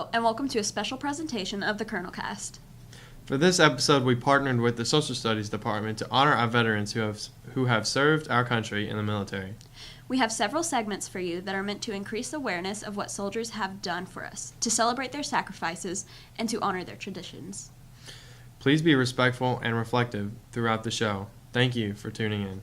Hello, and welcome to a special presentation of the Colonel Cast. For this episode, we partnered with the Social Studies Department to honor our veterans who have served our country in the military. We have several segments for you that are meant to increase awareness of what soldiers have done for us, to celebrate their sacrifices, and to honor their traditions. Please be respectful and reflective throughout the show. Thank you for tuning in.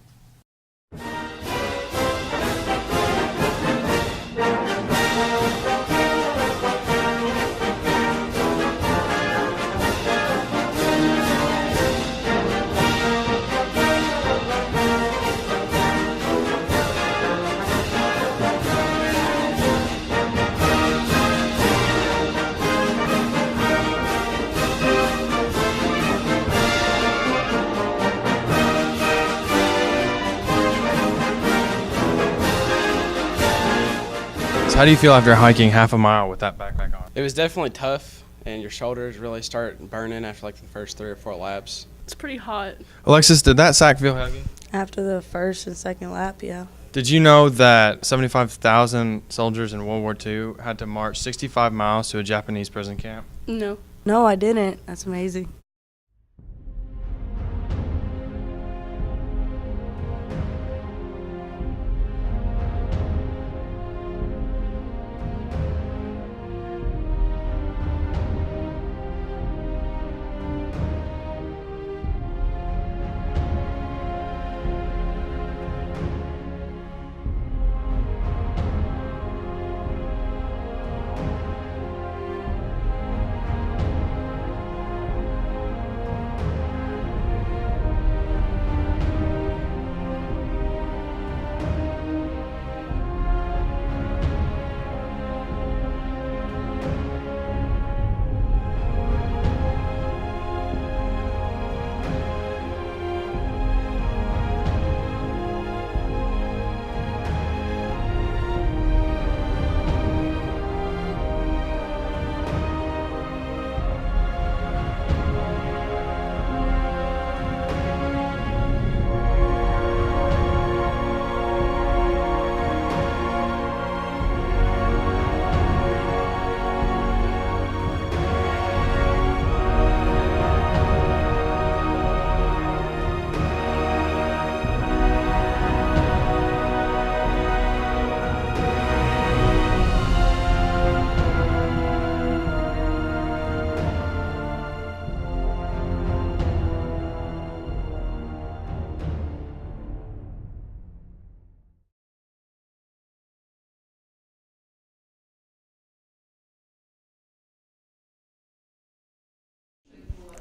How do you feel after hiking half a mile with that backpack on? It was definitely tough, and your shoulders really start burning after like the first 3 or 4 laps. It's pretty hot. Alexis, did that sack feel heavy? After the first and second lap, yeah. Did you know that 75,000 soldiers in World War II had to march 65 miles to a Japanese prison camp? No. No, I didn't. That's amazing.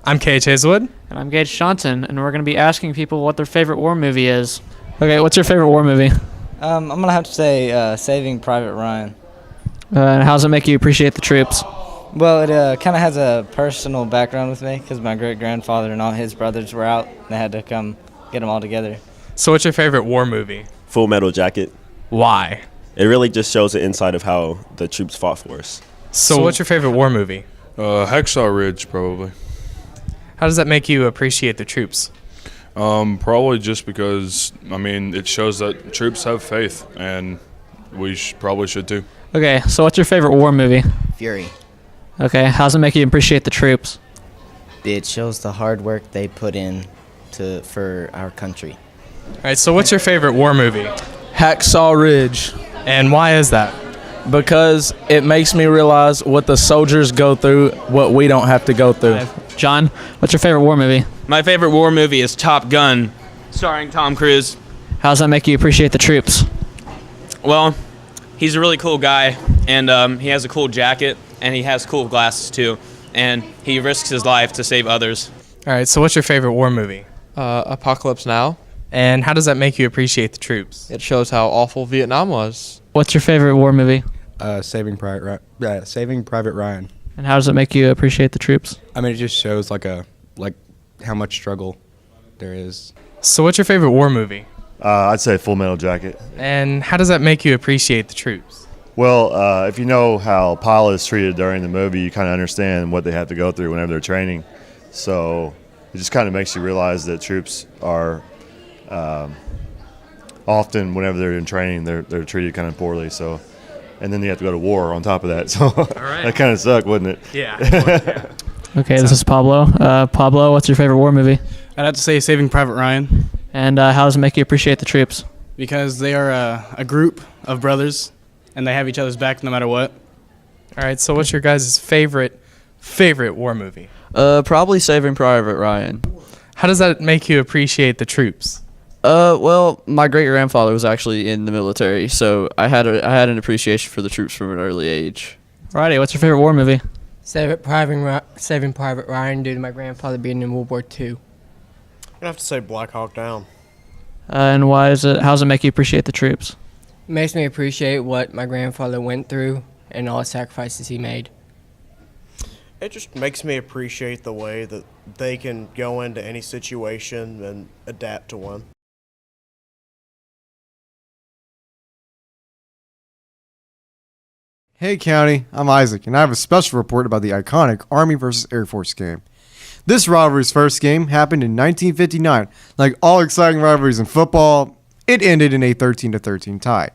I'm K.H. Hazelwood. And I'm Gage Johnson, and we're going to be asking people what their favorite war movie is. Okay, what's your favorite war movie? I'm going to have to say Saving Private Ryan. And how does it make you appreciate the troops? Well, it kind of has a personal background with me because my great-grandfather and all his brothers were out. And they had to come get them all together. So what's your favorite war movie? Full Metal Jacket. Why? It really just shows the inside of how the troops fought for us. So what's your favorite war movie? Hacksaw Ridge, probably. How does that make you appreciate the troops? Probably just because, it shows that troops have faith, and we probably should too. Okay, so what's your favorite war movie? Fury. Okay, how does it make you appreciate the troops? It shows the hard work they put in for our country. All right, so what's your favorite war movie? Hacksaw Ridge. And why is that? Because it makes me realize what the soldiers go through, what we don't have to go through. John, what's your favorite war movie? My favorite war movie is Top Gun, starring Tom Cruise. How does that make you appreciate the troops? Well, he's a really cool guy, and he has a cool jacket, and he has cool glasses too, and he risks his life to save others. All right, so what's your favorite war movie? Apocalypse Now. And how does that make you appreciate the troops? It shows how awful Vietnam was. What's your favorite war movie? Saving Private Ryan. And how does it make you appreciate the troops? It just shows how much struggle there is. So what's your favorite war movie? I'd say Full Metal Jacket. And how does that make you appreciate the troops? Well, if you know how pilots treated during the movie, you kind of understand what they have to go through whenever they're training. So it just kind of makes you realize that troops are often, whenever they're in training, they're treated kind of poorly. So and then you have to go to war on top of that. So right. that kind of sucked, wouldn't it? Yeah. Yeah. Okay, this is Pablo. Pablo, what's your favorite war movie? I'd have to say Saving Private Ryan. And how does it make you appreciate the troops? Because they are a group of brothers, and they have each other's back no matter what. All right, so what's your guys' favorite war movie? Probably Saving Private Ryan. How does that make you appreciate the troops? Well, my great grandfather was actually in the military, so I had an appreciation for the troops from an early age. Alrighty, what's your favorite war movie? Saving Private Ryan due to my grandfather being in World War II. I'm gonna have to say Black Hawk Down. And how does it make you appreciate the troops? It makes me appreciate what my grandfather went through and all the sacrifices he made. It just makes me appreciate the way that they can go into any situation and adapt to one. Hey County, I'm Isaac, and I have a special report about the iconic Army vs. Air Force game. This rivalry's first game happened in 1959. Like all exciting rivalries in football, it ended in a 13-13 tie.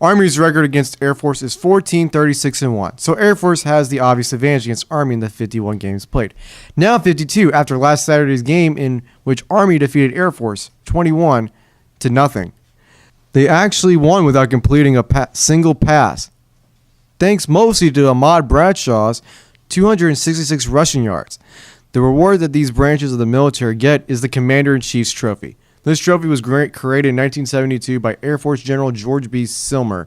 Army's record against Air Force is 14-36-1, so Air Force has the obvious advantage against Army in the 51 games played. Now 52 after last Saturday's game in which Army defeated Air Force 21-0. They actually won without completing a single pass, thanks mostly to Ahmad Bradshaw's 266 rushing yards. The reward that these branches of the military get is the Commander-in-Chief's Trophy. This trophy was created in 1972 by Air Force General George B. Silmer.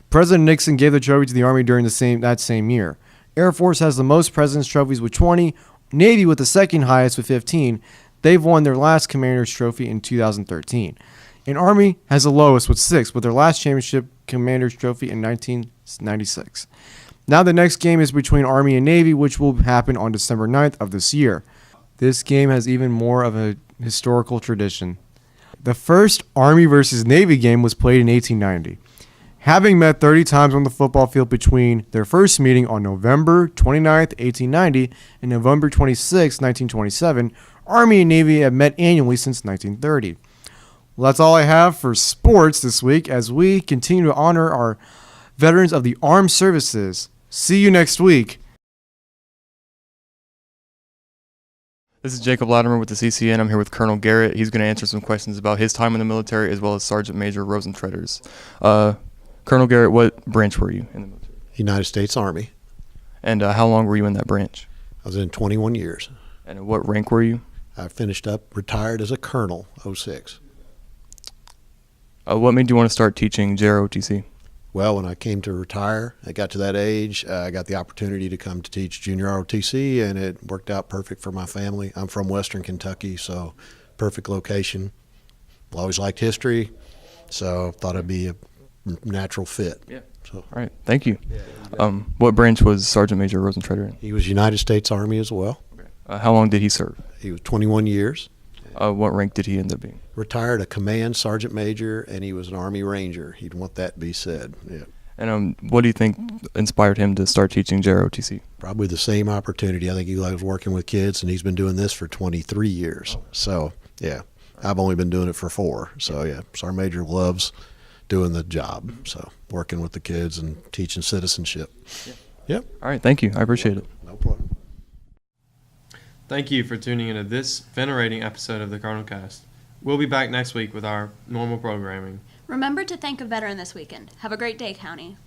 President Nixon gave the trophy to the Army during that same year. Air Force has the most President's trophies with 20, Navy with the second highest with 15. They've won their last Commander's Trophy in 2013. And Army has the lowest with 6, with their last championship Commander's Trophy in 1996. Now the next game is between Army and Navy, which will happen on December 9th of this year. This game has even more of a historical tradition. The first Army versus Navy game was played in 1890. Having met 30 times on the football field between their first meeting on November 29th, 1890 and November 26, 1927, Army and Navy have met annually since 1930. Well, that's all I have for sports this week as we continue to honor our veterans of the armed services. See you next week. This is Jacob Latimer with the CCN. I'm here with Colonel Garrett. He's going to answer some questions about his time in the military as well as Sergeant Major Rosentreader's. Colonel Garrett, what branch were you in the military? United States Army. And how long were you in that branch? I was in 21 years. And what rank were you? I finished up, retired as a colonel, 06. What made you want to start teaching JROTC? Well, when I came to retire, I got to that age, I got the opportunity to come to teach junior ROTC, and it worked out perfect for my family. I'm from Western Kentucky, so perfect location. I always liked history, so thought it'd be a natural fit. Yeah. So. All right, thank you. What branch was Sergeant Major Rosentreader in? He was United States Army as well. Okay. How long did he serve? He was 21 years. What rank did he end up being? Retired a command sergeant major, and he was an Army Ranger. He'd want that to be said. Yeah. And what do you think inspired him to start teaching JROTC? Probably the same opportunity. I think he loves working with kids, and he's been doing this for 23 years. So, yeah, I've only been doing it for 4. So, yeah, Sergeant Major loves doing the job. So, working with the kids and teaching citizenship. Yeah. Yep. All right, thank you. I appreciate it. No problem. Thank you for tuning into this venerating episode of the Colonel Cast. We'll be back next week with our normal programming. Remember to thank a veteran this weekend. Have a great day, County.